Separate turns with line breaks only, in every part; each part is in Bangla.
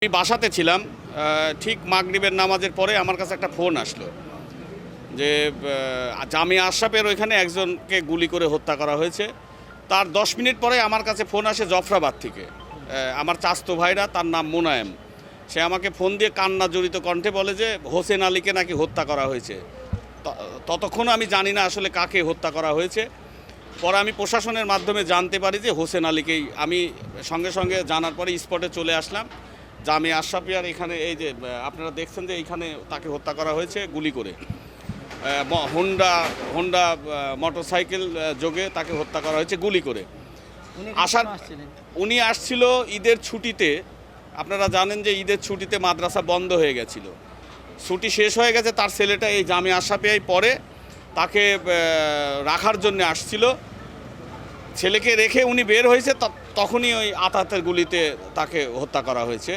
আমি বাসাতে ছিলাম, ঠিক মাগরিবের নামাজের পরে আমার কাছে একটা ফোন আসলো যে জামিয়া আশরাফের ওইখানে একজনকে গুলি করে হত্যা করা হয়েছে। তার 10 মিনিট পরে আমার কাছে ফোন আসে জাফরাবাদ থেকে, আমার চাচতো ভাইরা, তার নাম মোনায়েম। সে আমাকে ফোন দিয়ে কান্না জড়িত কণ্ঠে বলে যে হোসেন আলীকে নাকি হত্যা করা হয়েছে। ততক্ষণ আমি জানি না আসলে কাকে হত্যা করা হয়েছে। পরে আমি প্রশাসনের মাধ্যমে জানতে পারি যে হোসেন আলীকেই। আমি সঙ্গে সঙ্গে জানার পরে স্পটে চলে আসলাম। জামিয়া আশরাফিয়ার এখানে এই যে আপনারা দেখছেন যে এইখানে তাকে হত্যা করা হয়েছে গুলি করে। হোন্ডা মোটরসাইকেল যোগে তাকে হত্যা করা হয়েছে গুলি করে। উনি আসছিল ঈদের ছুটিতে। আপনারা জানেন যে ঈদের ছুটিতে মাদ্রাসা বন্ধ হয়ে গেছিল, ছুটি শেষ হয়ে গেছে। তার ছেলেটা এই জামিয়া আশরাফিয়ায় পড়ে, তাকে রাখার জন্য আসছিল। ছেলেকে রেখে উনি বের হয়েছে, তখনই ওই আতাতের গুলিতে তাকে হত্যা করা হয়েছে।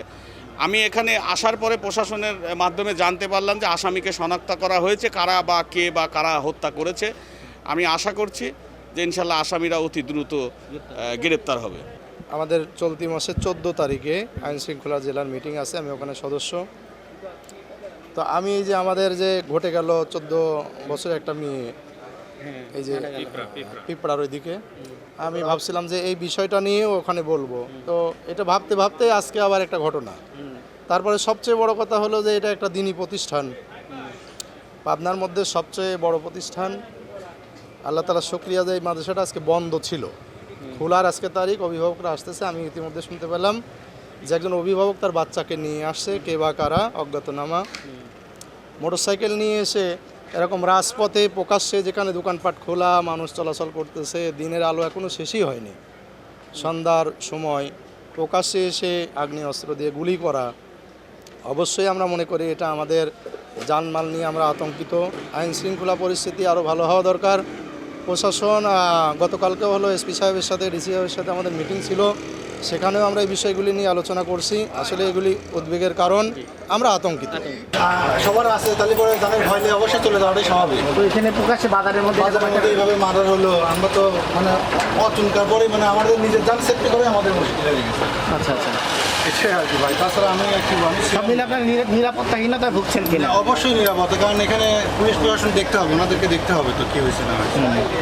আমি এখানে আসার পরে প্রশাসনের মাধ্যমে জানতে পারলাম যে আসামিকে শনাক্ত করা হয়েছে, কারা বা কে বা কারা হত্যা করেছে। আমি আশা করছি যে ইনশাল্লাহ আসামিরা অতি দ্রুত গ্রেপ্তার হবে।
আমাদের চলতি মাসের 14 তারিখে আইনশৃঙ্খলা জেলার মিটিং আছে, আমি ওখানে সদস্য। তো আমি এই যে আমাদের যে ঘটে গেল 14 বছরের একটা মেয়ে, এই যে পিঁপড়ার ওইদিকে, আমি ভাবছিলাম যে এই বিষয়টা নিয়ে ওখানে বলবো। তো এটা ভাবতে ভাবতে আজকে আবার একটা ঘটনা। তারপরে সবচেয়ে বড় কথা হলো যে এটা একটা দিনী প্রতিষ্ঠান, পাবনার মধ্যে সবচেয়ে বড় প্রতিষ্ঠান। আল্লাহ তাআলা শুকরিয়া যে এই মাদ্রাসাটা আজকে বন্ধ ছিল, খোলার আজকে তারিখ, অভিভাবকরা আসতেছে। আমি ইতিমধ্যে শুনতে পেলাম যে একজন অভিভাবক তার বাচ্চাকে নিয়ে আসছে, কে বা কারা অজ্ঞাতনামা, মোটরসাইকেল নিয়ে এসে এরকম রাজপথে প্রকাশ্যে, যেখানে দোকানপাট খোলা, মানুষ চলাচল করতেছে, দিনের আলো এখনও শেষই হয়নি, সন্ধ্যার সময় প্রকাশ্যে এসে আগ্নেয়াস্ত্র দিয়ে গুলি করা। অবশ্যই আমরা মনে করি এটা আমাদের জানমাল নিয়ে আমরা আতঙ্কিত। আইন শৃঙ্খলা পরিস্থিতি আরও ভালো হওয়া দরকার। প্রশাসন গতকালকেও হলো এসপি সাহেবের সাথে, ডিসি সাহেবের সাথে আমাদের মিটিং ছিল, সেখানেও আমরা এই বিষয়গুলি নিয়ে আলোচনা করছি। আসলে এগুলি উদ্বেগের কারণ, আমরা আতঙ্কিত।
সবার আছে, তাহলে পরে তাদের ভয় নিয়ে অবশ্যই চলে যাওয়াটাই স্বাভাবিক।
তো এখানে প্রকাশ্যে বাজারের মধ্যে
এইভাবে মার্ডার হলো, আমরা তো মানে অচুনকার পরে মানে আমাদের নিজের জান সেফটি করে আমাদের মুশকিল হয়ে গেছে।
আচ্ছা আচ্ছা,
এটাই আর কি ভাই। তাছাড়া আমি
সব মিলে আপনার নিরাপত্তাহীনতায় ভুগছেন কিনা?
অবশ্যই নিরাপত্তা, কারণ এখানে পুলিশ প্রশাসন দেখতে হবে, ওনাদেরকে দেখতে হবে তো কী হয়েছে না হয়েছে।